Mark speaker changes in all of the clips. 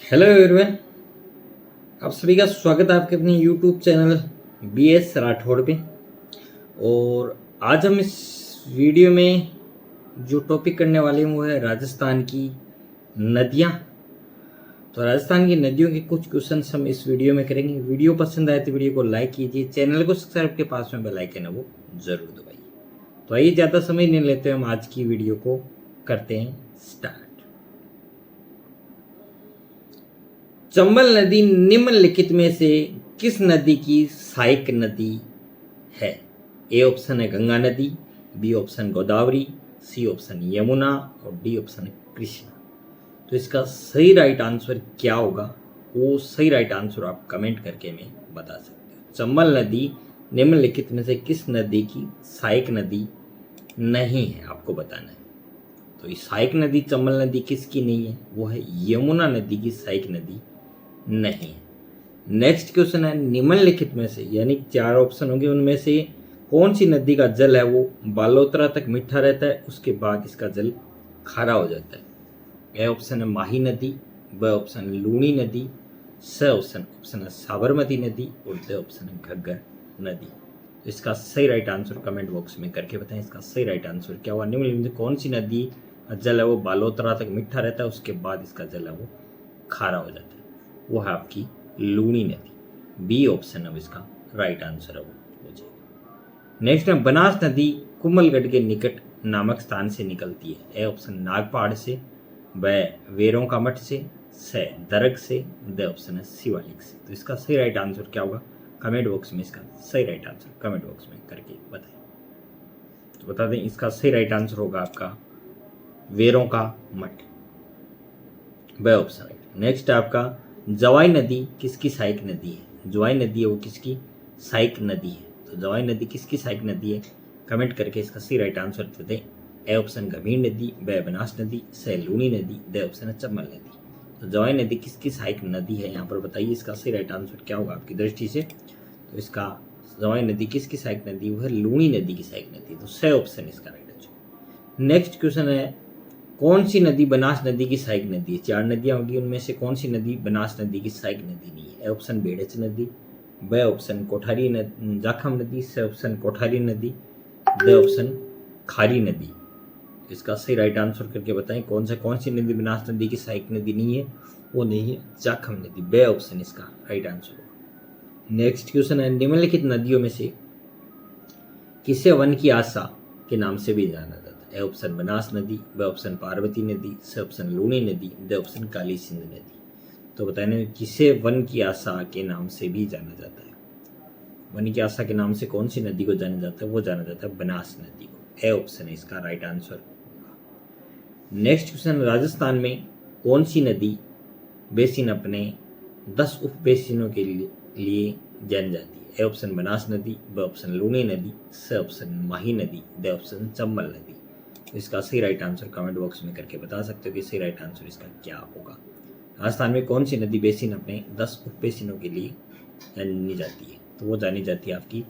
Speaker 1: Hello everyone, आप सभी का स्वागत है आपके अपने यूट्यूब चैनल BS राठौड़ पे। और आज हम इस वीडियो में जो टॉपिक करने वाले हैं वो है राजस्थान की नदियाँ। तो राजस्थान की नदियों के कुछ क्वेश्चंस हम इस वीडियो में करेंगे। वीडियो पसंद आए तो वीडियो को लाइक कीजिए, चैनल को सब्सक्राइब के पास में बेल आइकन है वो ज़रूर दबाइए। तो आइए ज़्यादा समय नहीं लेते, हम आज की वीडियो को करते हैं स्टार्ट। चंबल नदी निम्नलिखित में से किस नदी की सहायक नदी है? ए ऑप्शन है गंगा नदी, B option Godavari, C option Yamuna और डी ऑप्शन है कृष्णा। तो इसका सही राइट आंसर क्या होगा, वो सही राइट आंसर आप कमेंट करके हमें बता सकते हो। चंबल नदी निम्नलिखित में से किस नदी की सहायक नदी नहीं है, आपको बताना है। तो ये सहायक नदी चंबल नदी किसकी नहीं है? वो है यमुना नदी की सहायक नदी नहीं है। नेक्स्ट क्वेश्चन है निम्नलिखित में से, यानी 4 ऑप्शन होंगे, उनमें से कौन सी नदी का जल है वो बालोतरा तक मीठा रहता है, उसके बाद इसका जल खारा हो जाता है? ए ऑप्शन है माही नदी, ब ऑप्शन लूणी नदी, स ऑप्शन है साबरमती नदी और द ऑप्शन है घग्गर नदी। तो इसका सही राइट आंसर कमेंट बॉक्स में करके बताएं, इसका सही राइट आंसर क्या हुआ। निम्नलिखित में कौन सी नदी का जल है वो बालोतरा तक मीठा रहता है, उसके बाद इसका जल है वो खारा हो जाता है? वो है आपकी लूणी नदी। बी ऑप्शन अब इसका राइट आंसर है वो हो जाएगा। नेक्स्ट है बनास नदी कुंभलगढ़ के निकट नामक स्थान से निकलती है। ए ऑप्शन नागपहाड़ से, ब वेरों का मठ से, स दरग से, द ऑप्शन है शिवालिक से। तो इसका सही राइट आंसर क्या होगा, कमेंट बॉक्स में इसका सही राइट आंसर कमेंट बॉक्स में करके बताएं। तो बता दें, इसका सही राइट आंसर होगा आपका वेरों का मठ, ब ऑप्शन। नेक्स्ट आपका जवाई नदी किसकी सहायक नदी है? जवाई नदी है वो किसकी सहायक नदी है? तो जवाई नदी किसकी सहायक नदी है, कमेंट करके इसका सही राइट आंसर दे दें। ए ऑप्शन गंभीर नदी, ब बनास नदी, स लूणी नदी, द ऑप्शन है चंबल नदी। तो जवाई नदी किसकी सहायक नदी है, यहाँ पर बताइए इसका सही राइट आंसर क्या होगा आपकी दृष्टि से। तो इसका जवाई नदी किसकी सहायक नदी, वो है लूणी नदी की सहायक नदी। तो स ऑप्शन इसका राइट आंसर। नेक्स्ट क्वेश्चन है कौन सी नदी बनास नदी की सहायक नदी है? 4 नदियां होगी, उनमें से कौन सी नदी बनास नदी की सहायक नदी नहीं है? ऑप्शन बेड़च नदी, ब ऑप्शन कोठारी जाखम नदी, स ऑप्शन कोठारी नदी, द ऑप्शन खारी नदी। इसका सही राइट आंसर करके बताएं, कौन सी नदी बनास नदी की सहायक नदी नहीं है? वो नहीं है जाखम नदी, ब ऑप्शन इसका राइट आंसर होगा। नेक्स्ट क्वेश्चन है निम्नलिखित नदियों में से किसे वन की आशा के नाम से भी जाना जाता है? ए ऑप्शन बनास नदी, ब ऑप्शन पार्वती नदी, स ऑप्शन लूणी नदी, द ऑप्शन काली सिंध नदी। तो बताने किसे वन की आशा के नाम से भी जाना जाता है? वन की आशा के नाम से कौन सी नदी को जाना जाता है? वो जाना जाता है बनास नदी को। ए ऑप्शन है इसका राइट आंसर होगा। नेक्स्ट क्वेश्चन, राजस्थान में कौन सी नदी बेसिन अपने 10 उप बेसिनों के लिए जानी जाती है? ए ऑप्शन बनास नदी, ब ऑप्शन लूणी नदी, स ऑप्शन माही नदी, द ऑप्शन चंबल नदी। इसका सही राइट आंसर कमेंट बॉक्स में करके बता सकते हो कि सही राइट आंसर इसका क्या होगा। राजस्थान में कौन सी नदी बेसिन अपने 10 उप बेसिनों के लिए जानी जाती है? तो वो जानी जाती है आपकी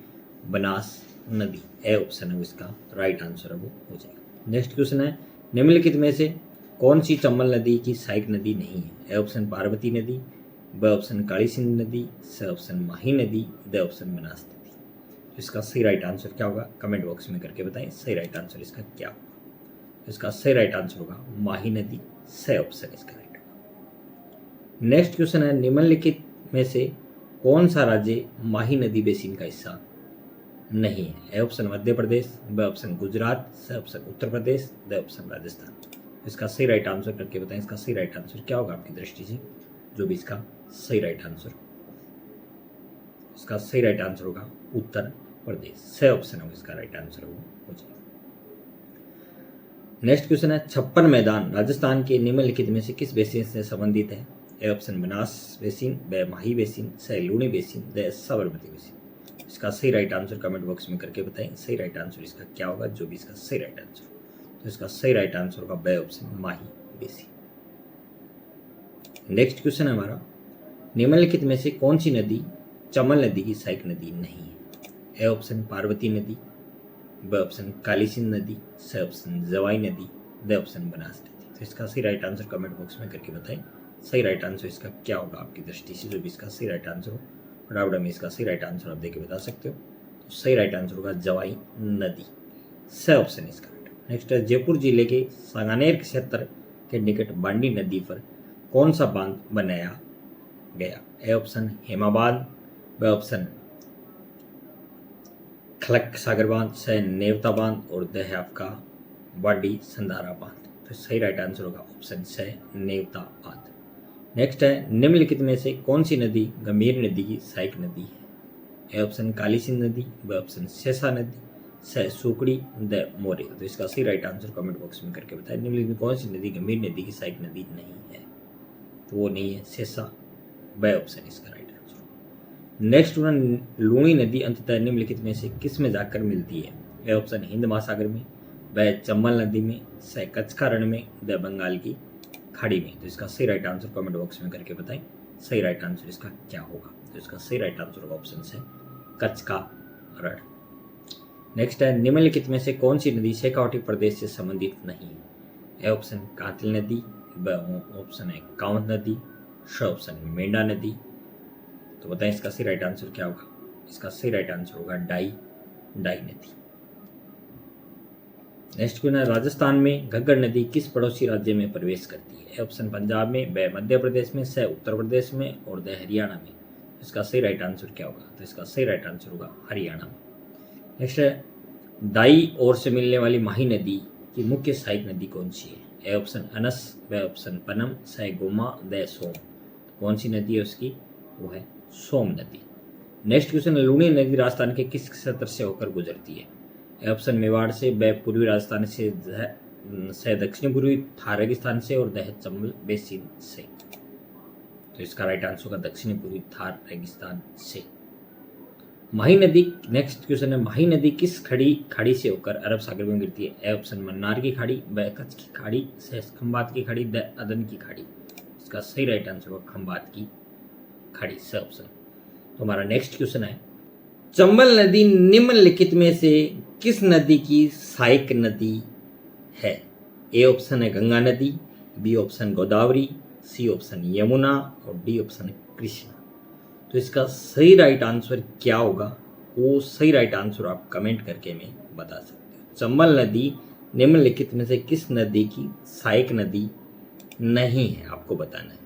Speaker 1: बनास नदी। ए ऑप्शन है इसका राइट आंसर है वो हो जाएगा। नेक्स्ट क्वेश्चन है निम्नलिखित में से कौन सी चंबल नदी की सहायक नदी नहीं है? ए ऑप्शन पार्वती नदी, ब ऑप्शन काली सिंध नदी, स ऑप्शन माही नदी, द ऑप्शन बनास नदी। इसका सही राइट आंसर क्या होगा, कमेंट बॉक्स में करके बताएं सही राइट आंसर इसका क्या होगा। इसका सही राइट आंसर होगा माही नदी, स ऑप्शन इसका राइट होगा। नेक्स्ट क्वेश्चन है निम्नलिखित में से कौन सा राज्य माही नदी बेसिन का हिस्सा नहीं है? ए ऑप्शन मध्य प्रदेश, ब ऑप्शन गुजरात, स option Uttar Pradesh, the option Rajasthan. इसका सही राइट आंसर करके बताएं, इसका सही राइट आंसर क्या होगा आपकी दृष्टि से, जो भी इसका सही राइट आंसर। इसका सही राइट आंसर होगा उत्तर प्रदेश, स ऑप्शन है इसका राइट आंसर वो हो जाएगा। नेक्स्ट क्वेश्चन है 56 मैदान राजस्थान के निम्नलिखित में से किस बेसिन से संबंधित है? ए ऑप्शन बनास बेसिन, ब माही बेसिन, स Luni basin, the Sabarmati basin. इसका सही राइट आंसर कमेंट बॉक्स में करके बताएं सही राइट आंसर इसका क्या होगा, जो भी इसका सही राइट आंसर। तो इसका सही राइट आंसर होगा ब ऑप्शन माही बेसिन। नेक्स्ट क्वेश्चन है हमारा निम्नलिखित में से कौन सी नदी चंबल नदी की सहायक नदी नहीं है? ए ऑप्शन पार्वती नदी, ब ऑप्शन काली सिंध नदी, स ऑप्शन जवाई नदी, द ऑप्शन बनास नदी। तो इसका सही राइट आंसर कमेंट बॉक्स में करके बताएं सही राइट आंसर इसका क्या होगा आपकी दृष्टि से, जो भी इसका सही राइट आंसर हो फटाफट में इसका सही राइट आंसर आप देख के बता सकते हो। तो सही राइट आंसर होगा जवाई नदी, स ऑप्शन इसका राइट। नेक्स्ट है जयपुर जिले के सांगानेर क्षेत्र के निकट बांडी नदी पर कौन सा बांध बनाया गया? ए ऑप्शन हेमा बांध, ब ऑप्शन खलक सागर बांध, स नेवता बांध और द है आपका बांडी संधारा बांध। तो सही राइट आंसर होगा ऑप्शन स नेवता बांध। नेक्स्ट है निम्नलिखित में से कौन सी नदी गंभीर नदी की सहायक नदी है? ए ऑप्शन काली सिंध नदी, ब ऑप्शन शेषा नदी, स सुकड़ी, द मोरे। तो इसका सही राइट आंसर कमेंट बॉक्स में करके बताएं। निम्नलिखित में कौन सी नदी गंभीर नदी की सहायक नदी नहीं है? तो वो नहीं है शेषा, ब ऑप्शन इसका राइट आंसर। नेक्स्ट लूणी नदी अंततः निम्नलिखित में से किस में जाकर मिलती है? ए ऑप्शन हिंद महासागर में, ब चंबल नदी में, स कच्छ का रण में, द बंगाल की खाड़ी में। तो इसका सही राइट आंसर कमेंट बॉक्स में करके बताएं सही राइट आंसर इसका क्या होगा। तो इसका सही राइट आंसर होगा ऑप्शन से कच्छ का रण। नेक्स्ट है निम्नलिखित में से कौन सी नदी शेखावटी प्रदेश से संबंधित नहीं है? ए ऑप्शन कातिल नदी, ब ऑप्शन है कांवद नदी, श ऑप्शन मेंढा नदी। तो बताएं इसका सही राइट आंसर क्या होगा? इसका सही राइट आंसर होगा डाई नदी। नेक्स्ट क्वेश्चन है राजस्थान में घग्गर नदी किस पड़ोसी राज्य में प्रवेश करती है? ए ऑप्शन पंजाब में, ब मध्य प्रदेश में, स उत्तर प्रदेश में और द हरियाणा में। इसका सही राइट आंसर क्या होगा? तो इसका सही राइट आंसर होगा हरियाणा में। नेक्स्ट है दाई ओर से मिलने वाली माही नदी की मुख्य सहायक नदी कौन सी है? ए ऑप्शन अनस, ब ऑप्शन पनम, स गोमा, द सोम। कौन सी नदी है उसकी? वो है सोम नदी। नेक्स्ट क्वेश्चन लूणी नदी राजस्थान के किस क्षेत्र से होकर गुजरती है? ए ऑप्शन मेवाड़ से, ब पूर्वी राजस्थान से दक्षिणी पूर्वी थार रेगिस्तान से और द चंबल बेसिन से। तो इसका राइट आंसर होगा दक्षिणी पूर्वी थार रेगिस्तान से। माही नदी, नेक्स्ट क्वेश्चन है माही नदी किस खाड़ी से होकर अरब सागर में गिरती है? ए ऑप्शन मन्नार की खाड़ी, ब कच्छ की खाड़ी, स खंबात की खाड़ी, द अदन की खाड़ी। इसका सही राइट आंसर होगा खंबात की खाड़ी, स ऑप्शन। तो हमारा नेक्स्ट क्वेश्चन है चंबल नदी निम्नलिखित में से किस नदी की सहायक नदी है? ए ऑप्शन है गंगा नदी, B option Godavari, C option Yamuna और डी ऑप्शन कृष्णा। तो इसका सही राइट आंसर क्या होगा? वो सही राइट आंसर आप कमेंट करके में बता सकते हो। चंबल नदी निम्नलिखित में से किस नदी की सहायक नदी नहीं है, आपको बताना है।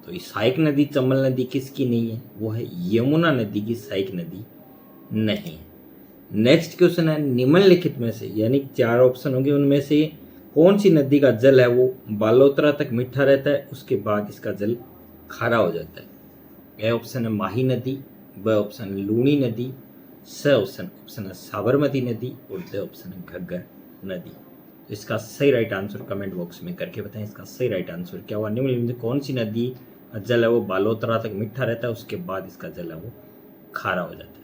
Speaker 1: तो ये सहायक नदी चंबल नदी किसकी नहीं है? वो है यमुना नदी की सहायक नदी नहीं है। नेक्स्ट क्वेश्चन है निम्नलिखित में से, यानी 4 ऑप्शन होंगे, उनमें से कौन सी नदी का जल है वो बालोतरा तक मीठा रहता है, उसके बाद इसका जल खारा हो जाता है? ए ऑप्शन है माही नदी, ब ऑप्शन लूणी नदी, स ऑप्शन है साबरमती नदी और द ऑप्शन है घग्गर नदी। तो इसका सही राइट आंसर कमेंट बॉक्स में करके बताएं इसका सही राइट आंसर क्या हुआ। निम्नलिखित में कौन सी नदी जल है वो बालोतरा तक मीठा रहता है, उसके बाद इसका जल है वो खारा हो जाता है?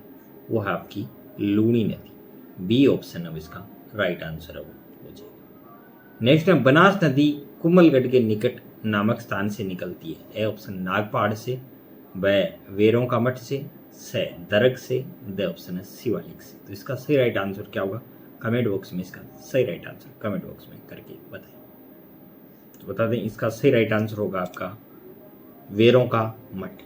Speaker 1: वो है आपकी लूणी नदी, बी ऑप्शन अब इसका राइट आंसर है वो हो जाएगा। नेक्स्ट है बनास नदी कुंभलगढ़ के निकट नामक स्थान से निकलती है? ए ऑप्शन नागपहाड़ से, ब वेरों का मठ से, स दरग से, द ऑप्शन है शिवालिक से। तो इसका सही राइट आंसर क्या होगा? कमेंट बॉक्स में इसका सही राइट आंसर कमेंट बॉक्स में करके बताएं। तो बता दें इसका सही राइट आंसर होगा आपका वेरों का मठ,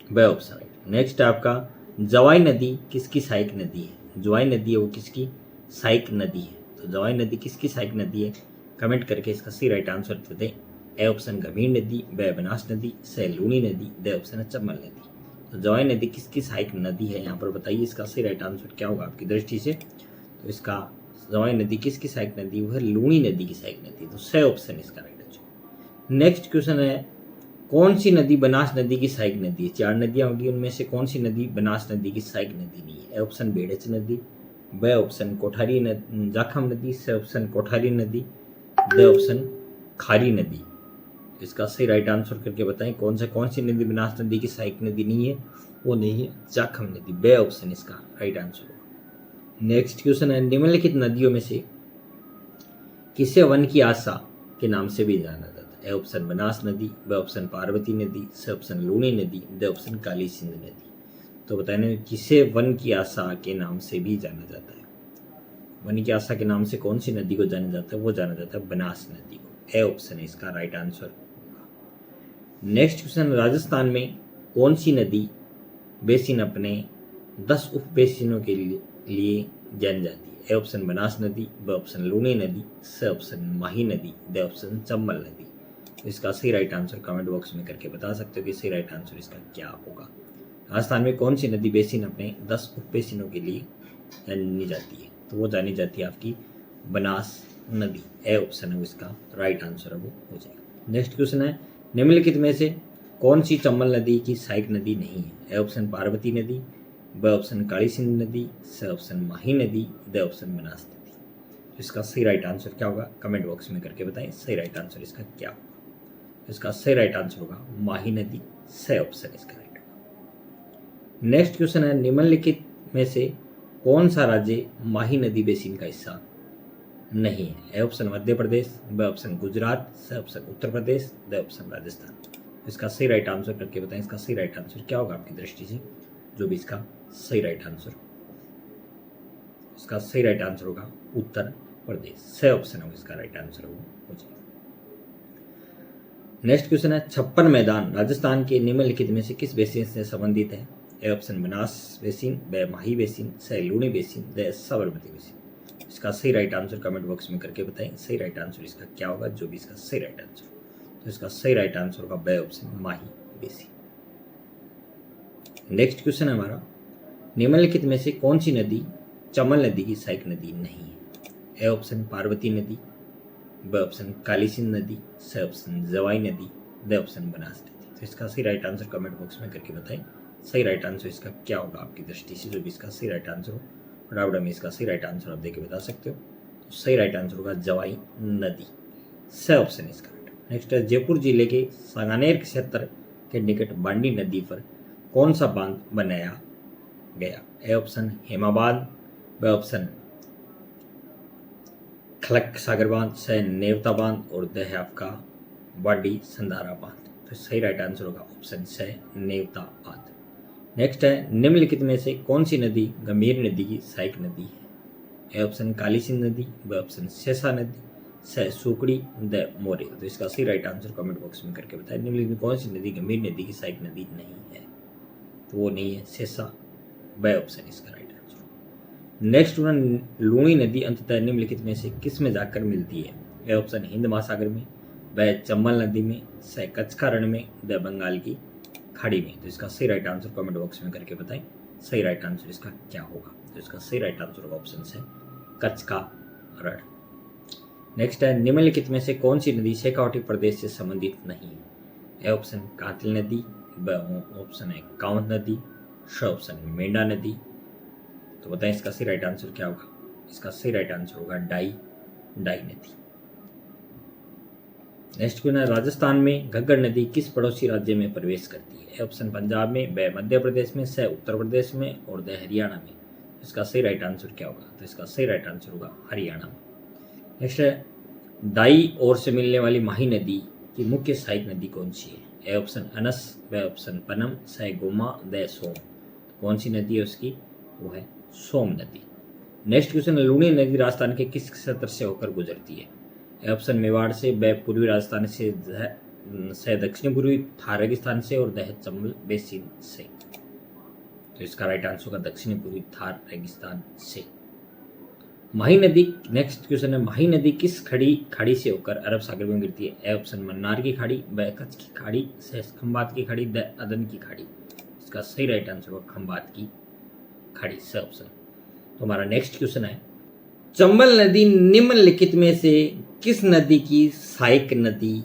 Speaker 1: ब ऑप्शन राइट। नेक्स्ट आपका जवाई नदी किसकी सहायक नदी है? जवाई नदी है वो किसकी सहायक नदी है? तो जवाई नदी किसकी सहायक नदी है? कमेंट करके इसका सही राइट आंसर तो दें। ए ऑप्शन गंभीर नदी, ब बनास नदी, स लूणी नदी, द ऑप्शन है चंबल नदी। तो जवाई नदी किसकी सहायक नदी है यहाँ पर बताइए, इसका सही राइट आंसर क्या होगा आपकी दृष्टि से? तो इसका जवाई नदी किसकी सहायक नदी? वो है लूणी नदी की सहायक नदी। तो स ऑप्शन इसका राइट आंसर। नेक्स्ट क्वेश्चन है कौन सी नदी बनास नदी की सहायक नदी है? 4 नदियां होंगी, उनमें से कौन सी नदी बनास नदी की सहायक नदी नहीं है? ए ऑप्शन बेड़च नदी, ब ऑप्शन कोठारी जाखम नदी, स ऑप्शन कोठारी नदी, द ऑप्शन खारी नदी। इसका सही राइट आंसर करके बताएं कौन सी नदी बनास नदी की सहायक नदी नहीं है? वो नहीं है जाखम नदी, ब ऑप्शन इसका राइट आंसर होगा। नेक्स्ट क्वेश्चन है निम्नलिखित नदियों में से किसे वन की आशा के नाम से भी जाना जाता है? ए ऑप्शन बनास नदी, ब ऑप्शन पार्वती नदी, स ऑप्शन लूणी नदी, द ऑप्शन काली सिंध नदी। तो बताने किसे वन की आशा के नाम से भी जाना जाता है? वन की आशा के नाम से कौन सी नदी को जाना जाता है? वो जाना जाता है बनास नदी को। ए ऑप्शन है इसका राइट आंसर होगा। नेक्स्ट क्वेश्चन, राजस्थान में कौन सी नदी बेसिन अपने 10 उप बेसिनों के लिए जानी जाती है? ए ऑप्शन बनास नदी, बी ऑप्शन लूनी नदी, सी ऑप्शन माही नदी, डी ऑप्शन चंबल नदी। इसका सही राइट आंसर कमेंट बॉक्स में करके बता सकते हो कि सही राइट आंसर इसका क्या होगा। राजस्थान में कौन सी नदी बेसिन अपने 10 उप बेसिनों के लिए जानी जाती है? तो वो जानी जाती है आपकी बनास नदी। ए ऑप्शन है इसका राइट आंसर है वो हो जाएगा। नेक्स्ट क्वेश्चन है, निम्नलिखित में से कौन सी चंबल नदी की सहायक नदी नहीं है? ए ऑप्शन पार्वती नदी, बी ऑप्शन काली सिंध नदी, सी ऑप्शन माही नदी, डी ऑप्शन बनास नदी। इसका सही राइट आंसर क्या होगा कमेंट बॉक्स में करके बताएं सही राइट आंसर इसका क्या होगा। इसका सही राइट आंसर होगा माही नदी, सी ऑप्शन इसका राइट होगा। नेक्स्ट क्वेश्चन है, निम्नलिखित में से कौन सा राज्य माही नदी बेसिन का हिस्सा नहीं है? A option Madhya Pradesh, B option Gujarat, C option Uttar Pradesh, D option Rajasthan. इसका सही राइट आंसर करके बताएं इसका सही राइट आंसर क्या होगा आपकी दृष्टि से, जो भी इसका सही राइट आंसर। इसका सही राइट आंसर होगा उत्तर प्रदेश, सी ऑप्शन होगा इसका राइट आंसर वो हो जाएगा। नेक्स्ट क्वेश्चन है, 56 मैदान राजस्थान के निम्नलिखित में से किस बेसिन से संबंधित है? A option Banas basin, B Mahi basin, C Luni basin, D Sabarmati basin. इसका सही राइट आंसर कमेंट बॉक्स में करके बताएं सही राइट आंसर इसका क्या होगा, जो भी इसका सही राइट आंसर। तो इसका सही राइट आंसर होगा बी ऑप्शन माही बेसिन। नेक्स्ट क्वेश्चन है हमारा, निम्नलिखित में से कौन सी नदी चंबल नदी की सहायक नदी नहीं है? ए ऑप्शन पार्वती नदी, बी ऑप्शन काली सिंध नदी, सी ऑप्शन जवाई नदी, डी ऑप्शन बनास नदी। तो इसका सही राइट आंसर कमेंट बॉक्स में करके बताएं सही राइट आंसर इसका क्या होगा आपकी दृष्टि से, जो भी इसका सही राइट आंसर हो फटाफट में इसका सही राइट आंसर आप देके बता सकते हो। तो सही राइट आंसर होगा जवाई नदी, सी ऑप्शन इसका राइट। नेक्स्ट है, जयपुर जिले के सांगानेर क्षेत्र के निकट बांडी नदी पर कौन सा बांध बनाया गया? ए ऑप्शन हेमा बांध, बी ऑप्शन खलक सागर बांध, सी नेवता बांध और डी है आपका बांडी संधारा बांध। तो सही राइट आंसर होगा ऑप्शन सी नेवता बांध। नेक्स्ट है, निम्नलिखित में से कौन सी नदी गंभीर नदी की सहायक नदी है? ए ऑप्शन काली सिंध नदी, बी ऑप्शन शेषा नदी, सी सुकड़ी, डी मोरे। तो इसका सही राइट आंसर कमेंट बॉक्स में करके बताएं निम्नलिखित में कौन सी नदी गंभीर नदी की सहायक नदी नहीं है? तो वो नहीं है शेषा, बी ऑप्शन इसका राइट आंसर। नेक्स्ट लूनी नदी अंततः निम्नलिखित में से किस में जाकर मिलती है? ए ऑप्शन हिंद महासागर में, बी चंबल नदी में, सी कच्छ का रण में, डी बंगाल की खाड़ी में। तो इसका सही राइट आंसर कमेंट बॉक्स में करके बताएं सही राइट आंसर इसका क्या होगा। तो इसका सही राइट आंसर होगा ऑप्शन से कच्छ का रण। नेक्स्ट है, निम्नलिखित में से कौन सी नदी शेखावाटी प्रदेश से संबंधित नहीं है? ए ऑप्शन कातिल नदी, बी ऑप्शन है कांवत नदी, सी ऑप्शन मेंढा नदी। तो बताएं इसका सही राइट आंसर क्या होगा। इसका सही राइट आंसर होगा डाई नदी। नेक्स्ट क्वेश्चन है, राजस्थान में घग्गर नदी किस पड़ोसी राज्य में प्रवेश करती है? ए ऑप्शन पंजाब में, बी मध्य प्रदेश में, सी उत्तर प्रदेश में और डी हरियाणा में। इसका सही राइट आंसर क्या होगा? तो इसका सही राइट आंसर होगा हरियाणा में। नेक्स्ट है, दाई ओर से मिलने वाली माही नदी की मुख्य सहायक नदी कौन सी है? A option Anas, B option Panam, C Goma, D Som. कौन सी नदी है उसकी? वो है सोम नदी। नेक्स्ट क्वेश्चन, लूनी नदी राजस्थान के किस क्षेत्र से होकर गुजरती है? ए ऑप्शन मेवाड़ से, बी पूर्वी राजस्थान से दक्षिण पूर्वी थार रेगिस्तान से और डी चंबल बेसिन से। तो इसका राइट आंसर होगा दक्षिण पूर्वी थार रेगिस्तान से। माही नदी, नेक्स्ट क्वेश्चन है, माही नदी किस खाड़ी से होकर अरब सागर में गिरती है? ए ऑप्शन मन्नार की खाड़ी, बी कच्छ की खाड़ी, सी खंबात की खाड़ी, डी अदन की खाड़ी। इसका सही राइट आंसर होगा खंबात की खाड़ी, सी ऑप्शन। तो हमारा नेक्स्ट क्वेश्चन है, चंबल नदी निम्नलिखित में से किस नदी की सहायक नदी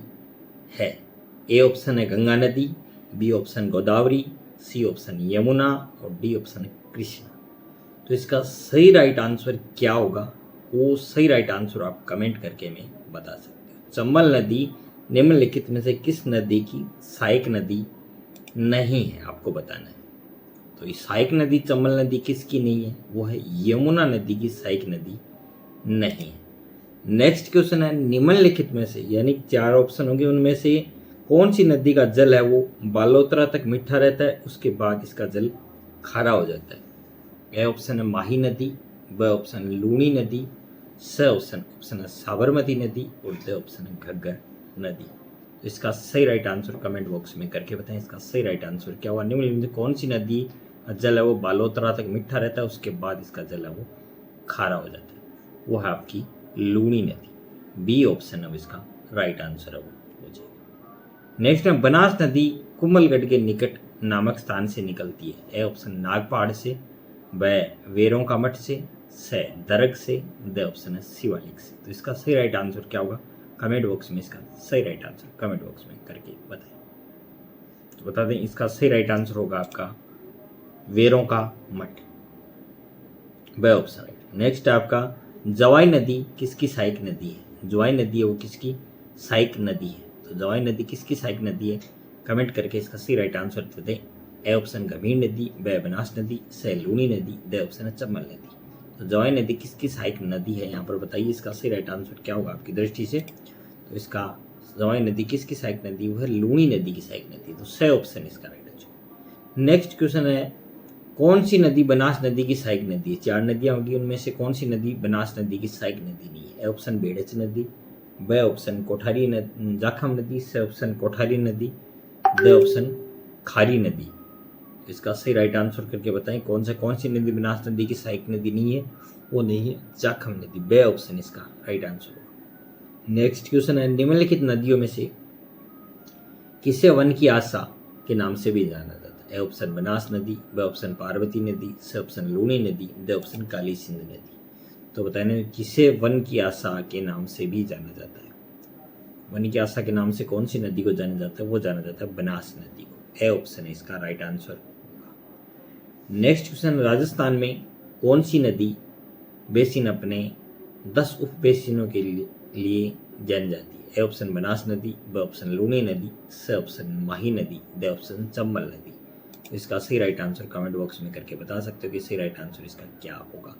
Speaker 1: है? ए ऑप्शन है गंगा नदी, B option Godavari, C option Yamuna और डी ऑप्शन कृष्णा। तो इसका सही राइट आंसर क्या होगा, वो सही राइट आंसर आप कमेंट करके में बता सकते हो। चंबल नदी निम्नलिखित में से किस नदी की सहायक नदी नहीं है, आपको बताना है। तो सहायक नदी चंबल नदी किसकी नहीं है? वो है यमुना नदी की सहायक नदी नहीं है। नेक्स्ट क्वेश्चन है, निम्नलिखित में से यानी 4 ऑप्शन होंगे, उनमें से कौन सी नदी का जल है वो बालोतरा तक मीठा रहता है, उसके बाद इसका जल खारा हो जाता है? ए ऑप्शन है माही नदी, बी ऑप्शन लूनी नदी, सी ऑप्शन है साबरमती नदी और डी ऑप्शन है घग्गर नदी। तो इसका सही राइट आंसर कमेंट बॉक्स में करके बताएं, इसका सही राइट आंसर क्या हुआ। निम्नलिखित में कौन सी नदी का जल है वो बालोतरा तक मीठा रहता है, उसके बाद इसका जल है वो खारा हो जाता है, वो है आपकी लूणी नदी। बी ऑप्शन अब इसका राइट आंसर है वो हो जाएगा। नेक्स्ट है बनास नदी कुंभलगढ़ के निकट नामक स्थान से निकलती है। ए ऑप्शन नागपहाड़ से, ब वेरों का मठ से, दरग से, द ऑप्शन है शिवालिक से। तो इसका सही राइट आंसर क्या होगा कमेंट बॉक्स में इसका सही राइट आंसर कमेंट बॉक्स में करके बताएं। तो बता दें इसका सही राइट आंसर होगा आपका वेरों का मठ, ब ऑप्शन राइट। नेक्स्ट है आपका जवाई नदी किसकी सहायक नदी है। जवाई नदी है वो किसकी सहायक नदी है। तो जवाई नदी किसकी सहायक नदी है कमेंट करके इसका सही राइट आंसर दे दें। ए ऑप्शन गंभीर नदी, ब बनास नदी, स लूणी नदी, द ऑप्शन है चंबल नदी। तो जवाई नदी किसकी सहायक नदी है यहाँ पर बताइए, इसका सही राइट आंसर क्या होगा आपकी दृष्टि से। तो इसका जवाई नदी किसकी सहायक नदी, वो है लूणी नदी की सहायक नदी। तो स ऑप्शन इसका राइट आंसर। नेक्स्ट क्वेश्चन है कौन सी नदी बनास नदी की सहायक नदी है। 4 नदियां होगी, उनमें से कौन सी नदी बनास नदी की सहायक नदी नहीं है। ए ऑप्शन बेड़च नदी, ब ऑप्शन कोठारी जाखम नदी, स ऑप्शन कोठारी नदी, द ऑप्शन खारी नदी। इसका सही राइट आंसर करके बताएं कौन सी नदी बनास नदी की सहायक नदी नहीं है, वो नहीं है जाखम नदी। बे ऑप्शन इसका राइट आंसर होगा। नेक्स्ट क्वेश्चन है निम्नलिखित नदियों में से किसे वन की आशा के नाम से भी जाना जाता है। ए ऑप्शन बनास नदी, ब ऑप्शन पार्वती नदी, स ऑप्शन लूणी नदी, द ऑप्शन काली सिंध नदी। तो बताने किसे वन की आशा के नाम से भी जाना जाता है। वन की आशा के नाम से कौन सी नदी को जाना जाता है, वो जाना जाता है बनास नदी को। ए ऑप्शन है इसका right answer. Next question Rajasthan में कौन सी नदी बेसिन अपने 10 उप बेसिनों के लिए जानी जाती है। ए ऑप्शन बनास नदी, ब ऑप्शन लूणी नदी, स ऑप्शन माही नदी, द ऑप्शन चंबल नदी। तो इसका सही राइट आंसर कमेंट बॉक्स में करके बता सकते हो कि सही राइट आंसर इसका क्या होगा।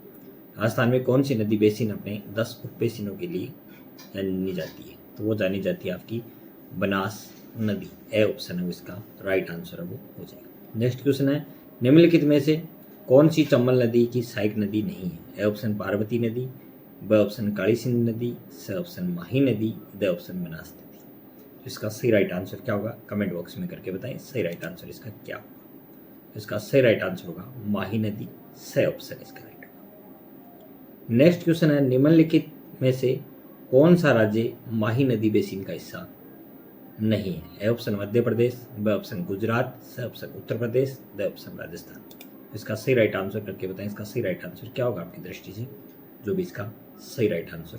Speaker 1: राजस्थान में कौन सी नदी बेसिन अपने 10 उप बेसिनों के लिए जानी जाती है, तो वो जानी जाती है आपकी बनास नदी। ए ऑप्शन है इसका राइट आंसर है वो हो जाएगा। नेक्स्ट क्वेश्चन है निम्नलिखित में से कौन सी चंबल नदी की सहायक नदी नहीं है। ए ऑप्शन पार्वती नदी, ब ऑप्शन काली सिंध नदी, स ऑप्शन माही नदी, द ऑप्शन बनास नदी। तो इसका सही राइट आंसर क्या होगा कमेंट बॉक्स में करके बताएं सही राइट आंसर इसका क्या होगा। इसका सही राइट आंसर होगा माही नदी, स ऑप्शन इसका राइट होगा। नेक्स्ट क्वेश्चन है निम्नलिखित में से कौन सा राज्य माही नदी बेसिन का हिस्सा नहीं है। ए ऑप्शन मध्य प्रदेश, ब ऑप्शन गुजरात, स option Uttar Pradesh, the option Rajasthan. इसका सही राइट आंसर करके बताएं इसका सही राइट आंसर क्या होगा आपकी दृष्टि से, जो भी इसका सही राइट आंसर।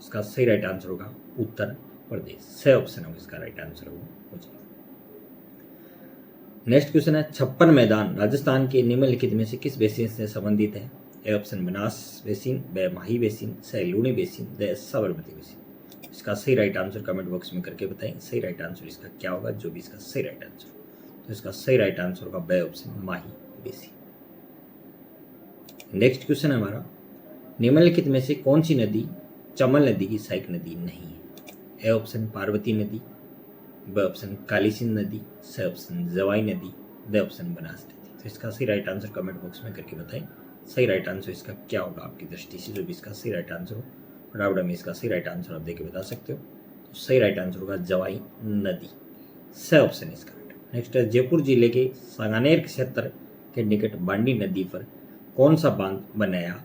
Speaker 1: इसका सही राइट आंसर होगा उत्तर प्रदेश, स ऑप्शन होगा इसका राइट आंसर वो हो जाएगा। नेक्स्ट क्वेश्चन है 56 मैदान राजस्थान के निम्नलिखित में से किस बेसिन से संबंधित है। ए ऑप्शन बनास बेसिन, ब माही बेसिन, स Luni basin, the Sabarmati basin. इसका सही राइट आंसर कमेंट बॉक्स में करके बताएं सही राइट आंसर इसका क्या होगा, जो भी इसका सही राइट आंसर। तो इसका सही राइट आंसर होगा ब ऑप्शन माही बेसिन। नेक्स्ट क्वेश्चन है हमारा निम्नलिखित में से कौन सी नदी चंबल नदी की सहायक नदी नहीं है। ए ऑप्शन पार्वती नदी, ब ऑप्शन काली सिंध नदी, स ऑप्शन जवाई नदी, द ऑप्शन बनास नदी। तो इसका सही राइट आंसर कमेंट बॉक्स में करके बताएं सही राइट आंसर इसका क्या होगा आपकी दृष्टि से, जो भी इसका सही राइट आंसर हो फटाफट में इसका सही राइट आंसर आप देके बता सकते हो। तो सही राइट आंसर होगा जवाई नदी, स ऑप्शन इसका राइट। नेक्स्ट है जयपुर जिले के सांगानेर क्षेत्र के निकट बांडी नदी पर कौन सा बांध बनाया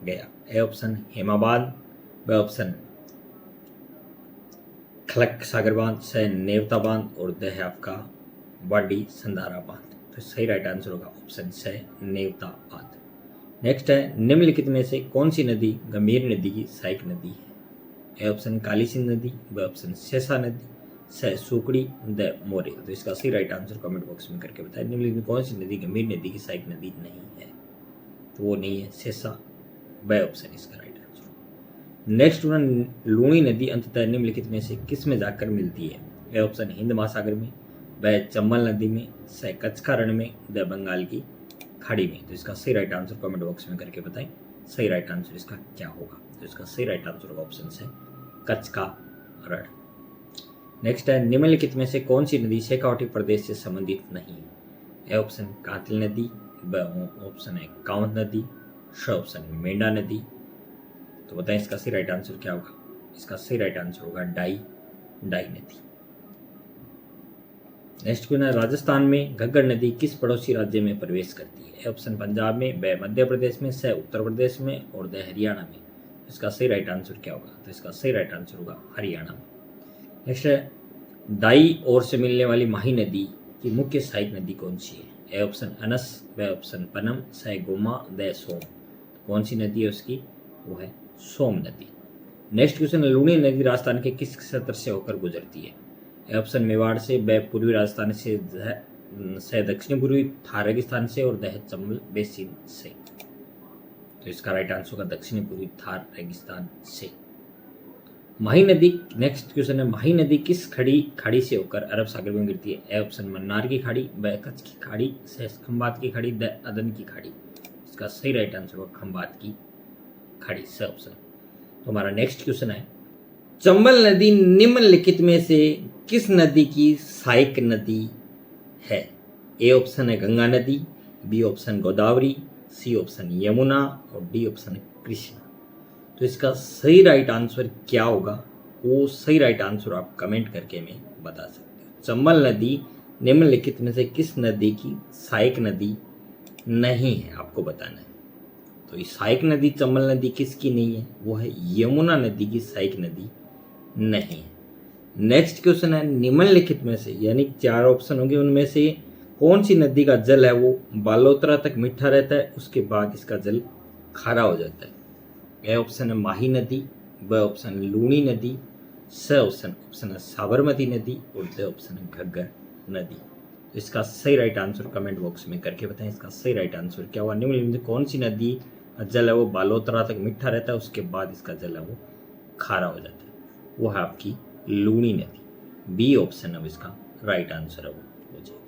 Speaker 1: गया। ए ऑप्शन हेमा बांध, ब ऑप्शन खलक सागर बांध, स नेवता बांध, और द है आपका बांडी संधारा बांध। तो सही राइट आंसर होगा ऑप्शन स नेवता बांध। नेक्स्ट है निम्नलिखित में से कौन सी नदी गंभीर नदी की सहायक नदी है। ए ऑप्शन काली सिंध नदी, ब ऑप्शन शेषा नदी, स सुकड़ी, द मोरे। तो इसका सही राइट आंसर कमेंट बॉक्स में करके बताएं निम्नलिखित में कौन सी नदी गंभीर नदी की सहायक नदी नहीं है। तो वो नहीं है शेषा, ब ऑप्शन इसका right answer. Next one Luni नदी अंततः निम्नलिखित में से किस में जाकर मिलती है। ए ऑप्शन हिंद महासागर में, ब चंबल नदी में, स कच्छ का रण में, द बंगाल की खाड़ी में। तो इसका सही राइट आंसर कमेंट बॉक्स में करके बताएं सही राइट आंसर इसका क्या होगा। तो इसका सही राइट आंसर होगा ऑप्शन से कच्छ का रण। नेक्स्ट है निम्नलिखित में से कौन सी नदी शेखावाटी प्रदेश से संबंधित नहीं है। ए ऑप्शन कातिल नदी, ब ऑप्शन है कांवत नदी, श ऑप्शन मेंढा नदी। तो बताएं इसका सही राइट आंसर क्या होगा। इसका सही राइट आंसर होगा डाई डाई नदी। नेक्स्ट क्वेश्चन है, राजस्थान में घग्गर नदी किस पड़ोसी राज्य में प्रवेश करती है? ए ऑप्शन पंजाब में, बी मध्य प्रदेश में, सी उत्तर प्रदेश में और डी हरियाणा में। इसका सही राइट आंसर क्या होगा? तो इसका सही राइट आंसर होगा हरियाणा में। नेक्स्ट है, दाई ओर से मिलने वाली माही नदी की मुख्य सहायक नदी कौन सी है? A option Anas, B option Panam, C Goma, D Som. कौन सी नदी है उसकी? वो है सोम नदी। नेक्स्ट क्वेश्चन, लूणी नदी राजस्थान के किस क्षेत्र से होकर गुजरती है? ए ऑप्शन मेवाड़ से, बी पूर्वी राजस्थान से दक्षिण पूर्वी थार रेगिस्तान से और डी चंबल बेसिन से। तो इसका राइट आंसर होगा दक्षिण पूर्वी थार रेगिस्तान से। माही नदी, नेक्स्ट क्वेश्चन है, माही नदी किस खाड़ी से होकर अरब सागर में गिरती है? ए ऑप्शन मन्नार की खाड़ी, बी कच्छ की खाड़ी, सी खंबात की खाड़ी, डी अदन की खाड़ी। इसका सही राइट आंसर होगा खंबात की खाड़ी, सी ऑप्शन। तो हमारा नेक्स्ट क्वेश्चन है, चंबल नदी निम्नलिखित में से किस नदी की सहायक नदी है? ए ऑप्शन है गंगा नदी, B option Godavari, C option Yamuna और डी ऑप्शन कृष्णा। तो इसका सही राइट आंसर क्या होगा? वो सही राइट आंसर आप कमेंट करके में बता सकते हो। चंबल नदी निम्नलिखित में से किस नदी की सहायक नदी नहीं है, आपको बताना है। तो इस सहायक नदी चंबल नदी किसकी नहीं है? वो है यमुना नदी की सहायक नदी नहीं है। नेक्स्ट क्वेश्चन है, निम्नलिखित में से, यानी 4 ऑप्शन होंगे, उनमें से कौन सी नदी का जल है वो बालोतरा तक मीठा रहता है, उसके बाद इसका जल खारा हो जाता है? ए ऑप्शन है माही नदी, बी ऑप्शन है लूणी नदी, सी ऑप्शन है साबरमती नदी और डी ऑप्शन है घग्गर नदी। तो इसका सही राइट आंसर कमेंट बॉक्स में करके बताएं, इसका सही राइट आंसर क्या हुआ? निम्नलिखित में कौन सी नदी का जल है वो बालोतरा तक मीठा रहता है, उसके बाद इसका जल है वो खारा हो जाता है? वो है आपकी लूणी नदी। बी ऑप्शन अब इसका राइट आंसर है वो हो जाएगा।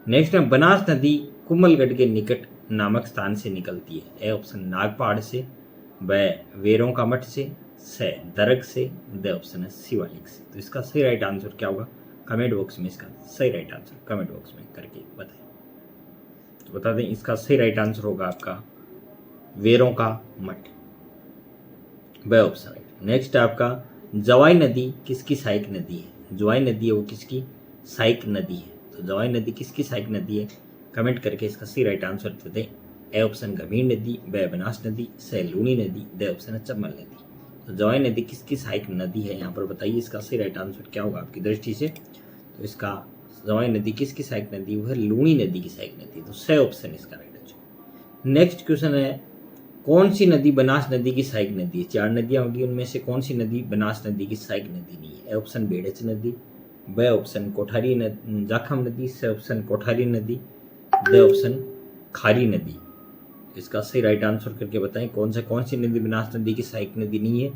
Speaker 1: नेक्स्ट है, बनास नदी कुमलगढ़ के निकट नामक स्थान से निकलती है। ए ऑप्शन नागपहाड़ से, बी वेरों का मठ से, सी दरग से, डी ऑप्शन है शिवालिक से। तो इसका सही राइट आंसर क्या होगा? कमेंट बॉक्स में इसका सही राइट आंसर कमेंट बॉक्स में करके बताएं। तो बता दें, इसका सही राइट आंसर होगा आपका वेरों का मठ, बी ऑप्शन राइट। नेक्स्ट है आपका, जवाई नदी किसकी सहायक नदी है? जवाई नदी है वो किसकी सहायक नदी है? तो जवाई नदी किसकी सहायक नदी है? कमेंट करके इसका सही राइट आंसर दे दें। ए ऑप्शन गंभीर नदी, बी बनास नदी, सी लूणी नदी, डी ऑप्शन है चंबल नदी। तो जवाई नदी किसकी सहायक नदी है, यहाँ पर बताइए इसका सही राइट आंसर क्या होगा आपकी दृष्टि से? तो इसका जवाई नदी किसकी सहायक नदी? वो है लूणी नदी की सहायक नदी। तो सी ऑप्शन इसका राइट आंसर। नेक्स्ट क्वेश्चन है, कौन सी नदी बनास नदी की सहायक नदी है? 4 नदियां होंगी, उनमें से कौन सी नदी बनास नदी की सहायक नदी नहीं है? ए ऑप्शन बेड़च नदी, बी ऑप्शन कोठारी जाखम नदी, सी ऑप्शन कोठारी नदी, डी ऑप्शन खारी नदी। इसका सही राइट आंसर करके बताएं, कौन सी नदी बनास नदी की सहायक नदी नहीं है?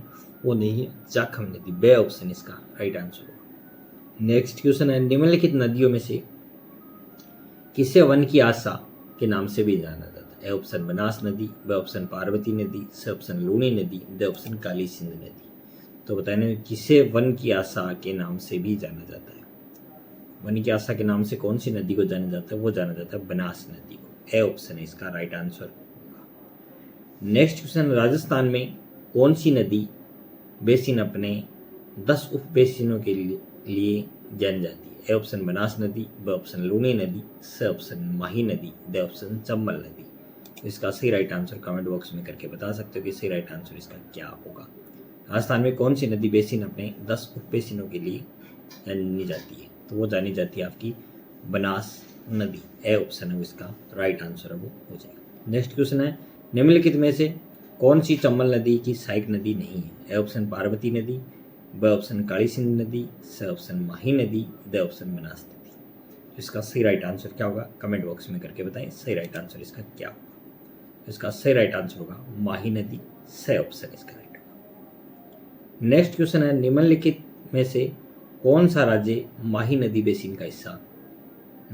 Speaker 1: वो नहीं है जाखम नदी, बी ऑप्शन इसका राइट आंसर होगा। नेक्स्ट क्वेश्चन है, निम्नलिखित नदियों में से किसे वन की आशा के नाम से भी जाना जाता है? ए ऑप्शन बनास नदी, बी ऑप्शन पार्वती नदी, सी ऑप्शन लूणी नदी, डी ऑप्शन काली सिंध नदी। तो बताने किसे वन की आशा के नाम से भी जाना जाता है? वन की आशा के नाम से कौन सी नदी को जाना जाता है? वो जाना जाता है बनास नदी को। ए ऑप्शन है इसका right answer. Next question, Rajasthan में कौन सी नदी बेसिन अपने 10 उप बेसिनों के लिए जानी जाती है? ए ऑप्शन बनास नदी, बी ऑप्शन लूणी नदी, सी ऑप्शन माही नदी, डी ऑप्शन चंबल नदी। तो इसका सही राइट आंसर कमेंट बॉक्स में करके बता सकते हो कि सही राइट आंसर इसका क्या होगा। राजस्थान में कौन सी नदी बेसिन अपने 10 उप बेसिनों के लिए जानी जाती है? तो वो जानी जाती है आपकी बनास नदी। ए ऑप्शन है इसका राइट आंसर है वो हो जाएगा। नेक्स्ट क्वेश्चन है, निम्नलिखित में से कौन सी चंबल नदी की सहायक नदी नहीं है? ए ऑप्शन पार्वती नदी, बी ऑप्शन काली सिंध नदी, सी ऑप्शन माही नदी, डी ऑप्शन बनास नदी। इसका सही राइट आंसर क्या होगा? कमेंट बॉक्स में करके बताएं सही राइट आंसर इसका क्या होगा। इसका सही राइट आंसर होगा माही नदी, सी ऑप्शन इसका राइट होगा। नेक्स्ट क्वेश्चन है, निम्नलिखित में से कौन सा राज्य माही नदी बेसिन का हिस्सा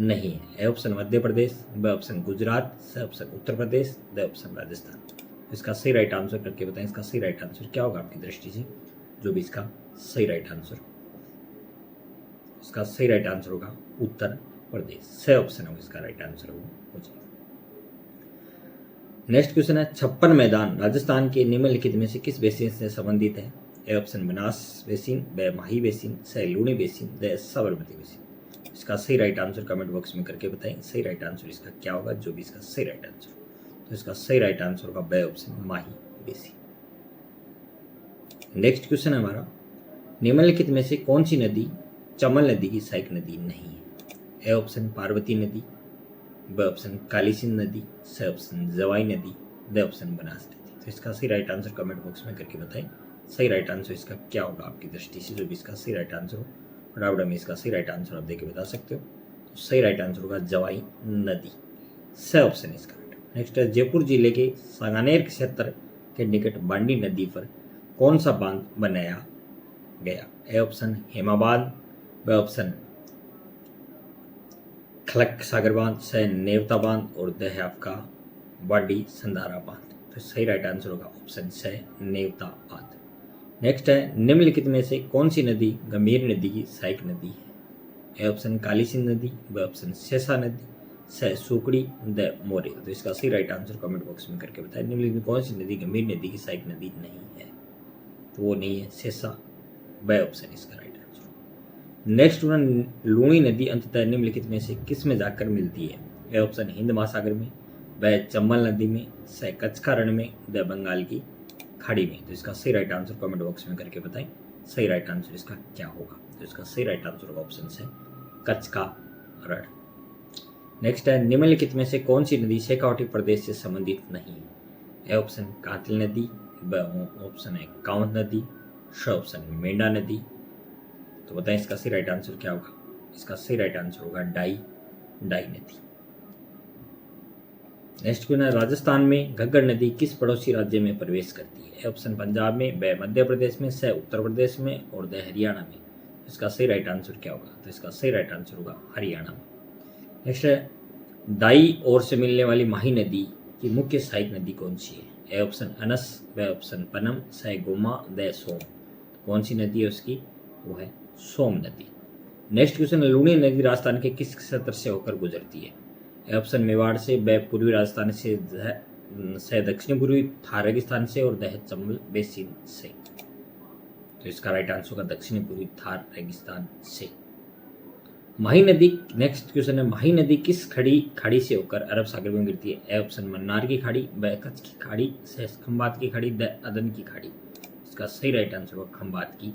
Speaker 1: नहीं है? A option Madhya Pradesh, B option Gujarat, C option Uttar Pradesh, D option Rajasthan. इसका सही राइट आंसर करके बताएं इसका सही राइट आंसर क्या होगा आपकी दृष्टि से? जो भी इसका सही राइट आंसर, इसका सही राइट आंसर होगा उत्तर प्रदेश। सी ऑप्शन है इसका राइट आंसर हो जाएगा। नेक्स्ट क्वेश्चन है, 56 मैदान राजस्थान के निम्नलिखित में से किस बेसिन से संबंधित है? ए ऑप्शन बनास बेसिन, ब माही बेसिन, स Luni basin, the Sabarmati basin. इसका सही राइट आंसर कमेंट बॉक्स में करके बताएं। सही राइट आंसर इसका क्या होगा, जो भी इसका सही राइट आंसर। तो इसका सही राइट आंसर होगा ब ऑप्शन माही बेसिन। नेक्स्ट क्वेश्चन है हमारा, निम्नलिखित में से कौन सी नदी चंबल नदी की सहायक नदी नहीं है? ए ऑप्शन पार्वती नदी, ब ऑप्शन काली सिंध नदी, स ऑप्शन जवाई नदी, द ऑप्शन बनास नदी। तो इसका सही राइट आंसर कमेंट बॉक्स में करके बताएं। सही राइट आंसर इसका क्या होगा आपकी दृष्टि से, जो भी इसका सही राइट आंसर हो फटाफट में इसका सही राइट आंसर आप देके बता सकते हो। तो सही राइट आंसर होगा जवाई नदी, स ऑप्शन इसका राइट। नेक्स्ट है, जयपुर जिले के सांगानेर क्षेत्र के निकट बांडी नदी पर कौन सा बांध बनाया गया? ए ऑप्शन हेमा बांध, ब ऑप्शन खलक सागर बांध, स नेवता बांध और द है आपका बाडी संधारा बांध। तो सही राइट आंसर होगा ऑप्शन स नेवता बांध। नेक्स्ट है, निम्नलिखित में से कौन सी नदी गंभीर नदी की सहायक नदी है? ए ऑप्शन काली सिंध नदी, ब ऑप्शन शेषा नदी, स सुकड़ी, द मोरे। तो इसका सही राइट आंसर कमेंट बॉक्स में करके बताएं। निम्नलिखित में कौन सी नदी गंभीर नदी की सहायक नदी नहीं है? तो वो नहीं है शेषा, ब ऑप्शन इसका right answer. Next one, Luni नदी अंततः निम्नलिखित में से किस में जाकर मिलती है? ए ऑप्शन हिंद महासागर में, ब चंबल नदी में, स कच्छ का रण में, द बंगाल की खाड़ी में। तो इसका सही राइट आंसर कमेंट बॉक्स में करके बताएं। सही राइट आंसर इसका क्या होगा? तो इसका सही राइट आंसर होगा ऑप्शन से कच्छ का रण। नेक्स्ट है, निम्नलिखित में से कौन सी नदी शेखावटी प्रदेश से संबंधित नहीं है? ए ऑप्शन कातिल नदी, ब ऑप्शन है कांवद नदी, श ऑप्शन मेंढा नदी। तो बताएं इसका सही राइट आंसर क्या होगा? इसका सही राइट आंसर होगा डाई नदी। नेक्स्ट क्वेश्चन है, राजस्थान में घग्गर नदी किस पड़ोसी राज्य में प्रवेश करती है? ऑप्शन पंजाब में, ब मध्य प्रदेश में, स उत्तर प्रदेश में और द हरियाणा में। इसका सही राइट आंसर क्या होगा? तो इसका सही राइट आंसर होगा हरियाणा में। नेक्स्ट है, दाई ओर से मिलने वाली माही नदी की मुख्य सहायक नदी कौन सी है? ए ऑप्शन अनस, ब ऑप्शन पनम, स गोमा, द सोम। कौन सी नदी है उसकी? वो है सोम नदी। नेक्स्ट क्वेश्चन, लूणी नदी राजस्थान के किस क्षेत्र से होकर गुजरती है? ऑप्शन मेवाड़ से, ब पूर्वी राजस्थान से, दक्षिण पूर्वी थार रेगिस्तान से और द चंबल बेसिन से। तो इसका राइट आंसर होगा दक्षिण पूर्वी थार रेगिस्तान से। माही नदी, नेक्स्ट क्वेश्चन है, माही नदी किस खाड़ी से होकर अरब सागर में गिरती है? ए ऑप्शन मन्नार की खाड़ी, ब कच्छ की खाड़ी, स खंबात की खाड़ी, द अदन की खाड़ी। इसका सही राइट आंसर होगा खंबात की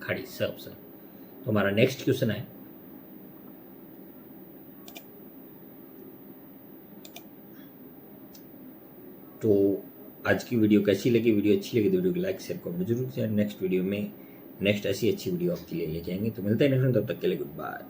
Speaker 1: खाड़ी, स ऑप्शन। तो हमारा नेक्स्ट क्वेश्चन है, तो आज की वीडियो कैसी लगी? वीडियो अच्छी लगी तो वीडियो को लाइक शेयर कमेंट जरूर करें। नेक्स्ट वीडियो में नेक्स्ट ऐसी अच्छी वीडियो आपके लिए लेके आएंगे। तो मिलते हैं नेक्स्ट में, तब तक के लिए गुड बाय।